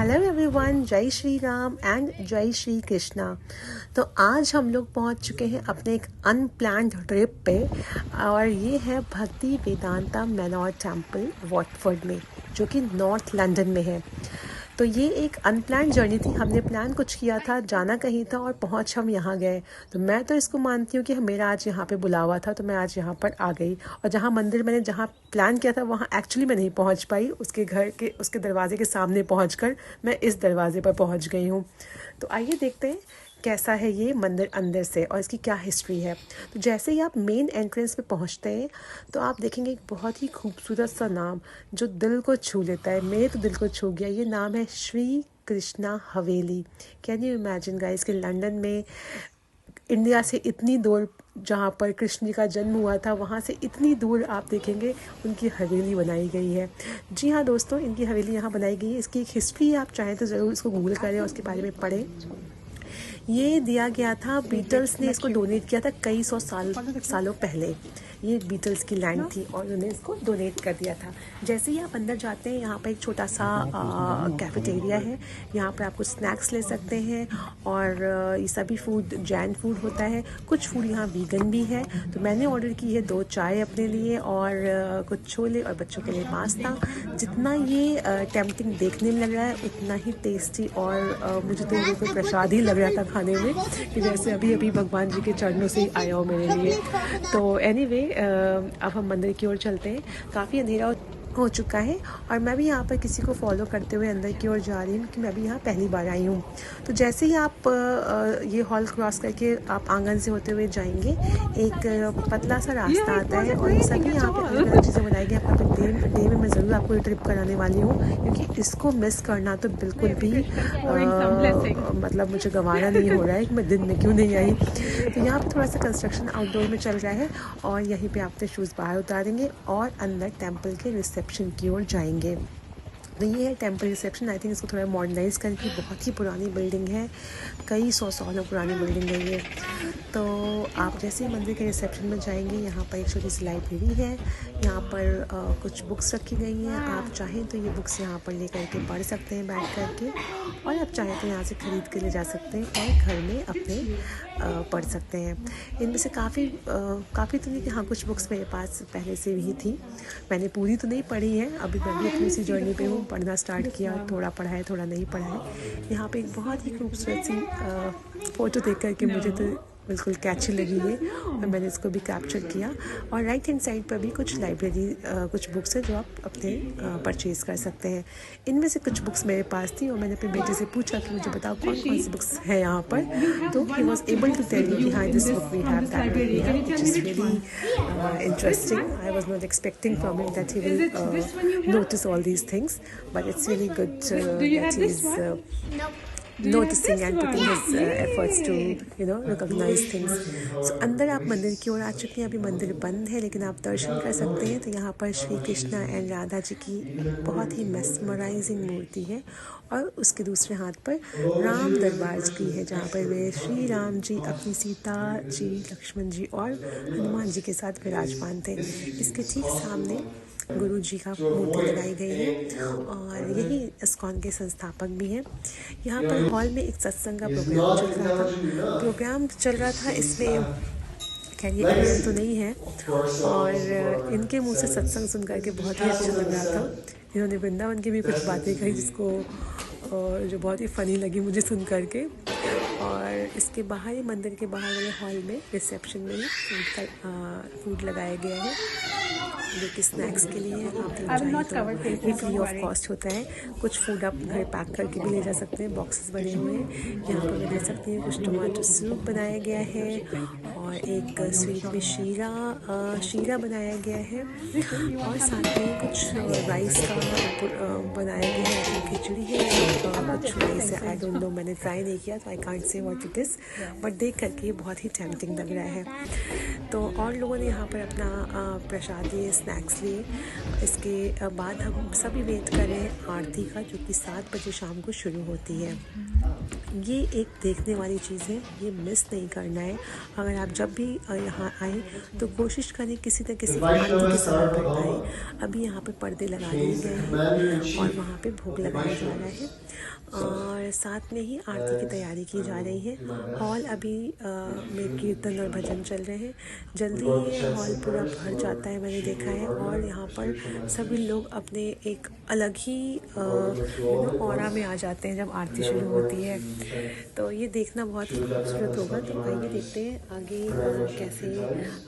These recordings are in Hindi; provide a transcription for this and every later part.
हेलो एवरीवन, जय श्री राम एंड जय श्री कृष्णा। तो आज हम लोग पहुंच चुके हैं अपने एक अनप्लान्ड ट्रिप पे और ये है भक्ति वेदांता मैनोर टेम्पल वॉटफोर्ड में, जो कि नॉर्थ लंदन में है। तो ये एक अनप्लान्ड जर्नी थी। हमने प्लान कुछ किया था, जाना कहीं था और पहुंच हम यहाँ गए। तो मैं तो इसको मानती हूँ कि मेरा आज यहाँ पे बुलावा था, तो मैं आज यहाँ पर आ गई। और जहाँ मंदिर मैंने जहाँ प्लान किया था वहाँ एक्चुअली मैं नहीं पहुँच पाई। उसके घर के उसके दरवाजे के सामने पहुँचकर मैं इस दरवाजे पर पहुँच गई हूँ। तो आइए देखते हैं कैसा है ये मंदिर अंदर से और इसकी क्या हिस्ट्री है। तो जैसे ही आप मेन एंट्रेंस पे पहुंचते हैं तो आप देखेंगे एक बहुत ही खूबसूरत सा नाम जो दिल को छू लेता है। मेरे तो दिल को छू गया। ये नाम है श्री कृष्णा हवेली। कैन यू इमेजिन गाइस कि लंदन में इंडिया से इतनी दूर, जहाँ पर कृष्ण जी का जन्म हुआ था, वहाँ से इतनी दूर आप देखेंगे उनकी हवेली बनाई गई है। जी हाँ दोस्तों, इनकी हवेली यहाँ बनाई गई है। इसकी एक हिस्ट्री आप चाहें तो ज़रूर इसको गूगल करें और उसके बारे में पढ़ें। ये दिया गया था, बीटल्स ने इसको डोनेट किया था कई सौ सालों पहले। ये बीटल्स की लैंड थी और उन्होंने इसको डोनेट कर दिया था। जैसे ही आप अंदर जाते हैं, यहाँ पर एक छोटा सा कैफेटेरिया है। यहाँ पर आप कुछ स्नैक्स ले सकते हैं और ये सभी फूड जैन फूड होता है। कुछ फूड यहाँ वीगन भी है। तो मैंने ऑर्डर की है 2 चाय अपने लिए और कुछ छोले और बच्चों के लिए पास्ता। जितना ये टेम्पटिंग देखने में लग रहा है उतना ही टेस्टी और मुझे तो ये कोई प्रसाद ही लग रहा था खाने में, कि जैसे अभी अभी भगवान जी के चरणों से ही आया हो मेरे लिए। तो एनीवे, अब हम मंदिर की ओर चलते हैं। काफ़ी अंधेरा हो चुका है और मैं भी यहाँ पर किसी को फॉलो करते हुए अंदर की ओर जा रही हूँ कि मैं भी यहाँ पहली बार आई हूँ। तो जैसे ही आप ये हॉल क्रॉस करके आप आंगन से होते हुए जाएंगे, एक पतला सा रास्ता आता है और ये सभी यहाँ पे अलग अलग चीज़ें बनाई गई। आपका डे में मैं ज़रूर आपको ये ट्रिप कराने वाली हूँ, क्योंकि इसको मिस करना तो बिल्कुल भी मतलब मुझे गंवाना नहीं हो रहा है कि मैं दिन में क्यों नहीं आई। तो यहाँ पर थोड़ा सा कंस्ट्रक्शन आउटडोर में चल रहा है और यहीं पर आप अपने शूज़ बाहर उतारेंगे और अंदर टेम्पल के रिसेप्शन की ओर जाएंगे। तो ये है टेम्पल रिसेप्शन। आई थिंक इसको थोड़ा मॉडर्नाइज करके, बहुत ही पुरानी बिल्डिंग है, कई सौ सालों पुरानी बिल्डिंग है ये। तो आप जैसे ही मंदिर के रिसेप्शन में जाएंगे, यहाँ पर एक छोटी सी लाइब्रेरी है। यहाँ पर कुछ बुक्स रखी गई हैं। आप चाहें तो ये बुक्स यहाँ पर लेकर के पढ़ सकते हैं बैठ कर के, और आप चाहें तो यहाँ से ख़रीद के ले जा सकते हैं और घर में अपने पढ़ सकते हैं। इनमें से काफ़ी तो नहीं कि हाँ, कुछ बुक्स मेरे पास पहले से भी थी। मैंने पूरी तो नहीं पढ़ी है, अभी मैं भी अपनी इसी जर्नी पे हूँ। पढ़ना स्टार्ट किया, थोड़ा पढ़ा है थोड़ा नहीं पढ़ा है। यहाँ पे एक बहुत ही खूबसूरत सी फ़ोटो देख कर के मुझे तो बिल्कुल कैची लगी है और मैंने इसको भी कैप्चर किया। और राइट हैंड साइड पर भी कुछ लाइब्रेरी कुछ बुक्स हैं जो आप अपने परचेज़ कर सकते हैं। इनमें से कुछ बुक्स मेरे पास थी और मैंने अपने बेटे से पूछा कि मुझे बताओ कौन कौन सी बुक्स हैं यहाँ पर। तो he was able to tell me हाँ, this book we have, that book we have, which is really interesting. I was not expecting from him that he will notice all these things, but it's really good that he's noticing and putting his efforts to recognize things. So अंदर आप मंदिर की ओर आ चुके हैं। अभी मंदिर बंद है लेकिन आप दर्शन कर सकते हैं। तो यहाँ पर श्री कृष्णा एंड राधा जी की बहुत ही मेस्मराइजिंग मूर्ति है और उसके दूसरे हाथ पर राम दरबार की है, जहाँ पर वे श्री राम जी अपनी सीता जी, लक्ष्मण जी और हनुमान जी के साथ विराजमान थे। इसके ठीक सामने गुरु जी का मूर्ति लगाई गई है और यही इस्कॉन के संस्थापक भी हैं। यहाँ पर हॉल में एक सत्संग का प्रोग्राम चल रहा था। इसमें खैर ये इंडियन तो नहीं है और इनके मुंह से सत्संग सुन करके बहुत ही अच्छा लग रहा था। इन्होंने वृंदावन की भी कुछ बातें कही जिसको जो बहुत ही फ़नी लगी मुझे सुन करके। और इसके बाहर ही, मंदिर के बाहर वाले हॉल में रिसेप्शन में ही फूड लगाया गया है, जो कि स्नैक्स के लिए आप लोग चाहें तो ये फ्री ऑफ कॉस्ट होता है। कुछ फूड आप घर पैक करके भी ले जा सकते हैं, बॉक्सेस बने हुए हैं। यहाँ पर ले सकते हैं। कुछ टमाटो सूप बनाया गया है और एक स्वीट में शीरा बनाया गया है और साथ में कुछ राइस का बनाया गया है। खिचड़ी है, कुछ राइस है, आई डोंट नो, मैंने ट्राई नहीं किया तो I can't say what it is, but देख करके ये बहुत ही टेम्पटिंग लग रहा है। तो और लोगों ने यहाँ पर अपना प्रसाद लिए, स्नैक्स लिए। इसके बाद हम सभी वेट कर रहे हैं आरती का, जो कि 7 बजे शाम को शुरू होती है। ये एक देखने वाली चीज़ है, ये मिस नहीं करना है। अगर आप जब भी यहाँ आए तो कोशिश करें किसी न किसी आरती के समय पर आए। अभी यहाँ पे पर्दे लगा दिए गए हैं और वहाँ पे भोग लगाया जा रहा है और साथ में ही आरती की तैयारी की जा रही है। हॉल अभी में कीर्तन और भजन चल रहे हैं। जल्दी ये हॉल पूरा भर जाता है, मैंने देखा है। और यहाँ पर सभी लोग अपने एक अलग ही ऑरा में आ जाते हैं जब आरती शुरू होती है। तो ये देखना बहुत ही खूबसूरत होगा। तो आइए देखते हैं आगे कैसे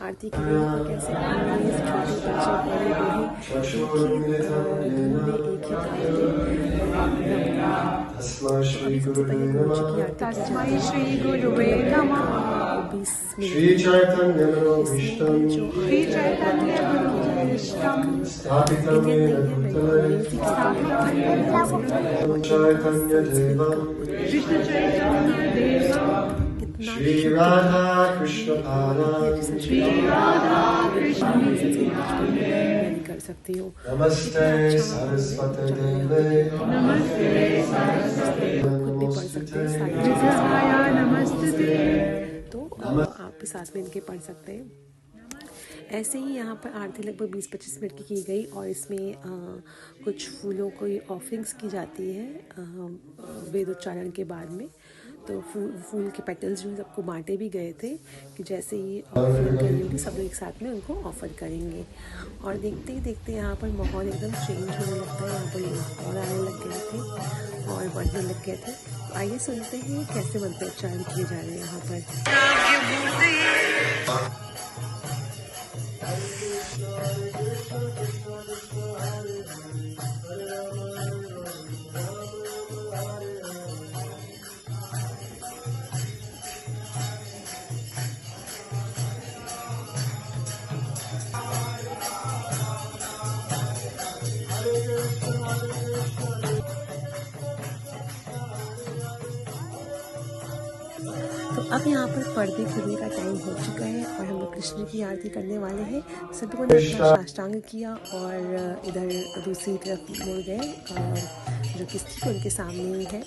आरती की गई और कैसे छोटे बच्चे बड़े बूढ़े एक ही धुन में एक ही ताल में श्री गुरुवे नमः। 20 श्री चैतन्य मनोभीष्टं श्री चैतन्य स्थापितं येन भूतले चैतन्य देवं श्री राधा कृष्ण पादान् कर सकती हूँ। नमस्ते सरस्वती देवे खुद भी पढ़ सकते हैं, तो आप भी साथ में इनके पढ़ सकते हैं। ऐसे ही यहाँ पर आरती लगभग 20-25 मिनट की गई और इसमें कुछ फूलों को ऑफरिंग्स की जाती है वेदोच्चारण के बाद में। तो फूल के पेटल्स जो सबको बांटे भी गए थे कि जैसे ही ऑफर करनी होगी सब लोग एक साथ में उनको ऑफ़र करेंगे। और देखते ही देखते यहाँ पर माहौल एकदम चेंज होने लगता है। यहाँ पर लोग और आने लग गए थे और बढ़ने लग गए थे। तो आइए सुनते हैं कैसे मंत्रोच्चारण किए जा रहे हैं यहाँ पर। तो अब यहाँ पर पर्दे खुलने का टाइम हो चुका है और हम लोग कृष्ण की आरती करने वाले हैं। सभी ने अपना साष्टांग किया और इधर दूसरी तरफ मुड़ गए जो कि स्थित उनके सामने ही है।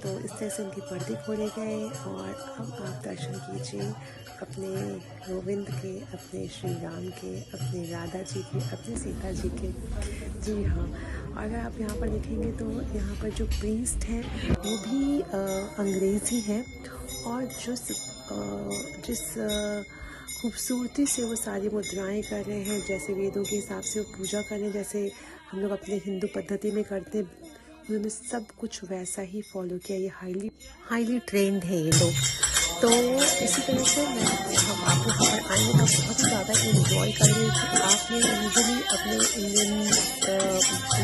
तो इस तरह से उनके पर्दे खोले गए और अब आप दर्शन कीजिए अपने गोविंद के, अपने श्री राम के, अपने राधा जी के, अपने सीता जी के। जी हाँ, अगर आप यहाँ पर देखेंगे तो यहाँ पर जो प्रीस्ट हैं वो भी अंग्रेज़ी है और जिस खूबसूरती से वो सारी मुद्राएं कर रहे हैं, जैसे वेदों के हिसाब से वो पूजा कर रहे हैं, जैसे हम लोग अपने हिंदू पद्धति में करते हैं, उन्होंने सब कुछ वैसा ही फॉलो किया। ये हाईली ट्रेंड है ये लोग। तो इसी तरह से हम आप यहाँ पर आएंगे तो बहुत ही ज़्यादा इन्जॉय करेंगे कि आपने यूजुअली अपने इंडियन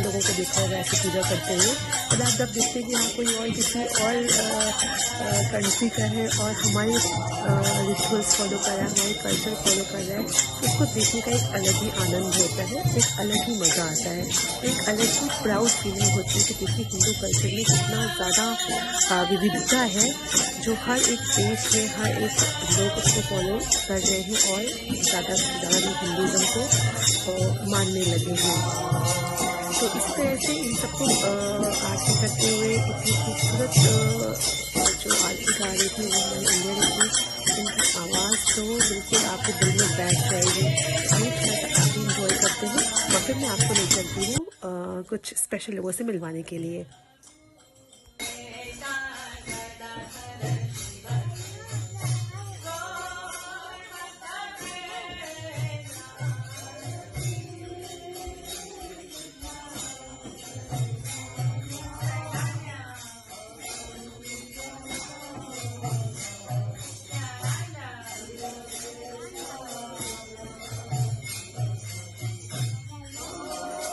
लोगों को देखा होगा ऐसे पूजा करते हुए। और आप जब देखते हैं कि हाँ कोई और किसी और कंट्री का है और हमारे रिचुअल्स फॉलो कर रहा है, हमारे कल्चर फॉलो कर रहा है, उसको देखने का एक अलग ही आनंद होता है, एक अलग ही मज़ा आता है, एक अलग ही प्राउड फीलिंग होती है कि देखिए हिंदू कल्चर में कितना ज़्यादा विविधता है जो हर एक देश में हर एक लोग उसको फॉलो कर रहे हैं और ज़्यादा से ज़्यादा लोग हिंदुज़म को मानने लगे हैं। तो इस तरह से इन सबको आरती करते हुए इतनी खूबसूरत जो आरती गा रही थी वो हमारी इंडिया की, इनकी आवाज़ तो बिल्कुल आपके दिल में बैठ जाएगी। आइए थोड़ा सा आप इंजॉय करते हैं और फिर मैं आपको ले चलती हूँ कुछ स्पेशल लोगों से मिलवाने के लिए।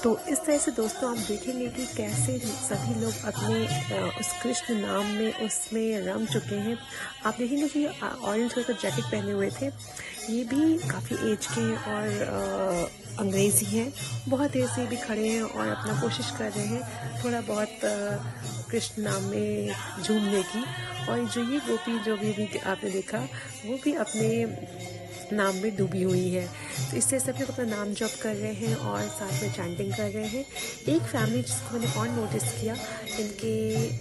तो इस तरह से दोस्तों आप देखेंगे कि कैसे सभी लोग अपने उस कृष्ण नाम में उसमें रम चुके हैं। आप देखेंगे कि ऑरेंज कलर का जैकेट पहने हुए थे, ये भी काफ़ी एज के और अंग्रेज़ी हैं, बहुत ऐसे भी खड़े हैं और अपना कोशिश कर रहे हैं थोड़ा बहुत कृष्ण नाम में झूमने की। और जो ये गोपी जो भी आपने देखा वो भी अपने नाम में डूबी हुई है। तो इससे सब लोग अपना नाम जप कर रहे हैं और साथ में चैंटिंग कर रहे हैं। एक फैमिली जिसको मैंने और नोटिस किया, इनके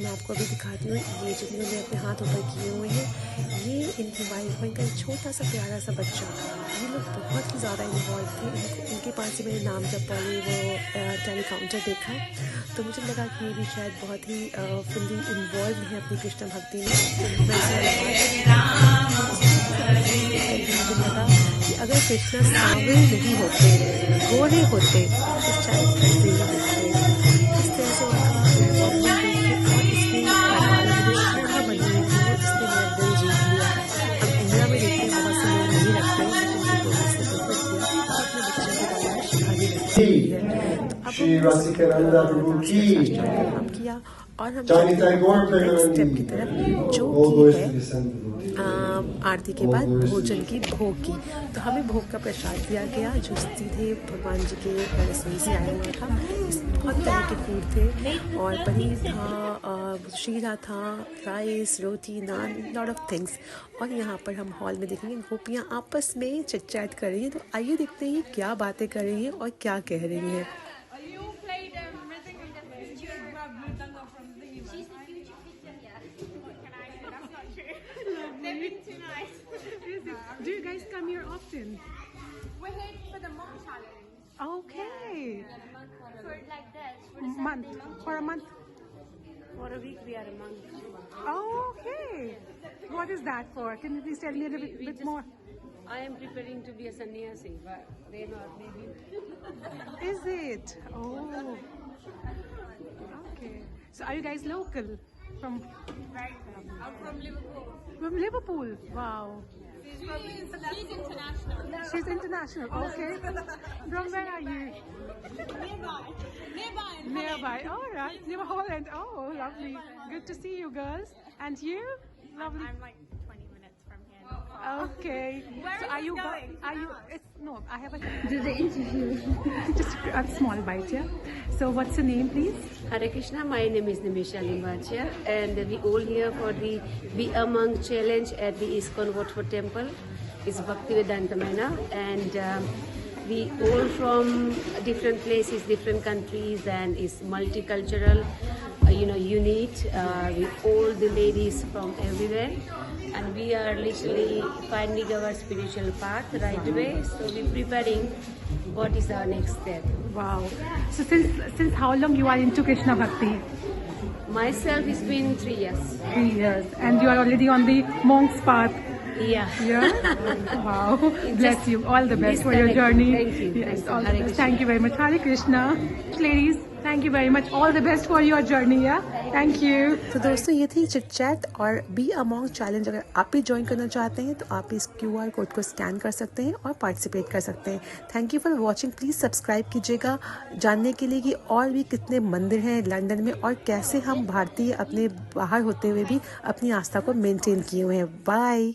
मैं आपको अभी दिखाती हूँ, ये जिन्होंने अपने हाथ ऊपर किए हुए हैं, ये इनकी वाइफ इनका एक छोटा सा प्यारा सा बच्चा, ये लोग बहुत ही ज़्यादा इन्वॉल्व थे। इनके पास ही मैंने नाम जप वाली वो टेलीकाउंटर देखा, तो मुझे लगा कि ये भी शायद बहुत ही फुल्ली इन्वॉल्व है अपनी कृष्ण भक्ति में। मुझे लगा कि अगर कृष्ण सांवरे नहीं होते, गोरे होते, तो शायद कैसे ही होते। इस तरह से उनका और इसकी बनी हुई थी जिसने मेरा दिल जीत लिया। अब इंडिया में देखते हैं बहुत से लोग नहीं रखते, लेकिन उनको इसने पसंद किया और अपने बच्चों के बारे में शिखानी रखती है। श्री रसिकानंद प्रभु की हम किया और हम नेक्स्ट स्टेप की तरफ जो कि है आरती के बाद भोजन की भोग की। तो हमें भोग का प्रसाद दिया गया जो सीधे भगवान जी के रसोई से आया हुआ था। बहुत तरह के फूड थे और पनीर था, शीरा था, rice, roti, naan, lot of things. और यहाँ पर हम हॉल में देखेंगे गोपियाँ आपस में चिट चैट कर रही हैं। तो आइए देखते हैं क्या बातें कर रही हैं और क्या कह रही हैं। Do you guys come here often? We're here for the monk challenge. Okay. For like this, for the Month. 7-day monk For a month. For a week we are a monk. Oh, okay. What is that for? Can you please tell me a little bit more? I am preparing to be a sannyasi, but they not maybe. Is it? Oh. Okay. So are you guys local? From I'm from Liverpool. Liverpool? Wow. She's international. She's international. Okay. From where are you? Nearby. Nearby. Nearby. All right. You're Holland. Oh, lovely. Good to see you, girls. And you? Lovely. I'm like 20 minutes from here. Not far. Okay. Where So are you going? Are you? It's no. I have a. Do the interview. Just a small bite, yeah. So what's your name, please? Hare Krishna, my name is Nimisha Limbachia, and we all here for the Be a Monk challenge at the ISKCON Watford Temple. It's Bhaktivedanta Mena, and we all from different places, different countries, and it's multicultural, unit. We all the ladies from everywhere, and we are literally finding our spiritual path right away. So we're preparing what is our next step. Wow. So since how long you are into Krishna Bhakti? Myself, it's been 3 years. 3 years. And you are already on the monk's path. Yeah. Yeah. Wow. Bless you. All the best for your journey. Thank you. Yes, Thank you. all the Hare best. Krishna. Thank you very much. Hare Krishna. Ladies, thank you very much. All the best for your journey. Yeah. Thank you. तो दोस्तों ये थी चिट चैट और बी अ मॉन्क चैलेंज। अगर आप भी ज्वाइन करना चाहते हैं तो आप इस QR कोड को स्कैन कर सकते हैं और पार्टिसिपेट कर सकते हैं। Thank you for watching. Please subscribe कीजिएगा जानने के लिए कि और भी कितने मंदिर हैं लंदन में और कैसे हम भारतीय अपने बाहर होते हुए भी अपनी आस्था को मेंटेन किए हुए हैं। बाय।